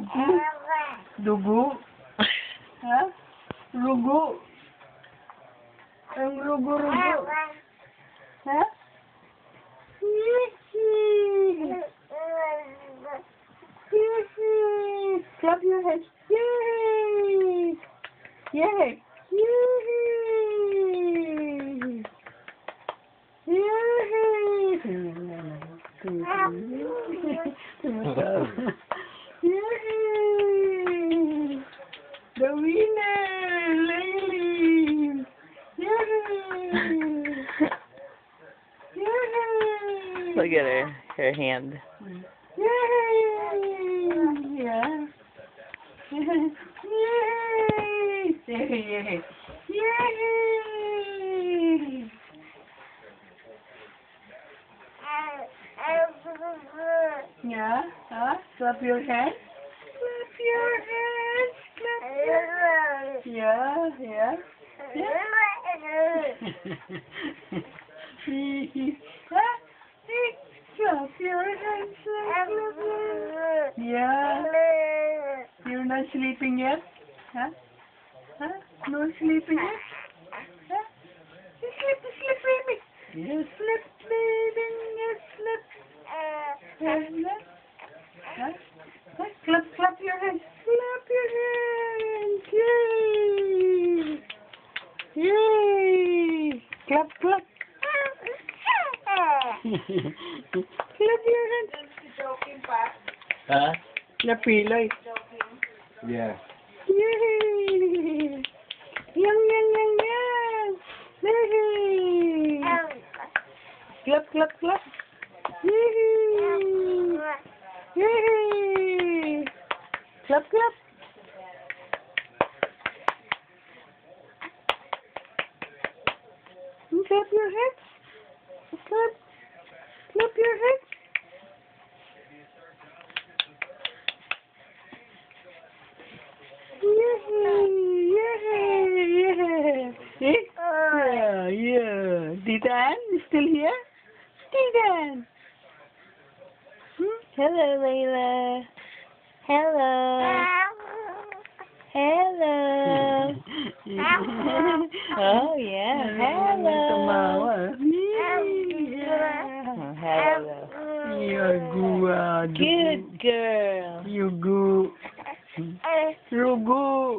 Dugo? Dugo? Ha? Rugo? Ang rugo-rugo? Ha? Clap your hands. Yay! Yay! Yay! Yay! Yay! The winner, Laylee! Yay! Yay! Look at her hand. Yay! Yeah. Yay! Yay! Yay! Yeah. Clap your hands. Clap your hands. Clap your hands. Yeah. Yeah. Clap your hands. Yeah. You're not sleeping yet? Huh? Huh? No sleeping yet? Huh? Sleep, baby. Yes, sleep, baby. Yes, sleep. Yes, sleep. Huh? Huh? Clap your hands. Clap your hands. Yay! Yay! Clap. Clap your hands. Huh? Napilay. Yeah. Yay! Yang. Yay! Clap. Yay! Yay! Clap. Clap your hands. Clap your hands. Yeah. Tita Ann is still here? Tita Ann. Hello, Layla. Hello. Hello. Oh, yeah. Hello. Tumawa. Oh, hello. You're good. Good girl. You good. You good.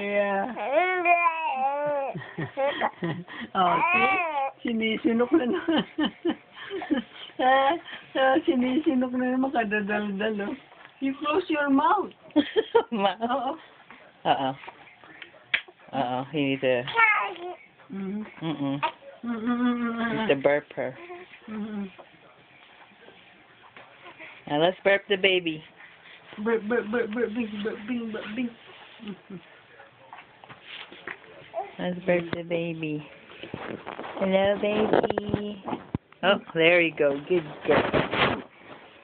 Yeah. Oh, sinisinok na naman. Sinisinok na naman kadadaldal, oh. You close your mouth. Uh-oh. You need to... You need to burp her. Now let's burp the baby. Burp, bing. Let's burp the baby. Hello, baby. Oh, there you go. Good girl.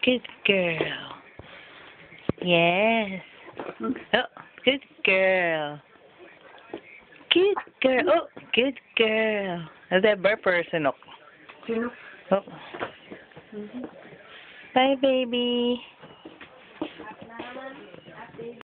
Good girl. Yes. Oh, good girl. Good girl. Oh, good girl. Is that burp or sinok? Sino? Oh. Bye, baby.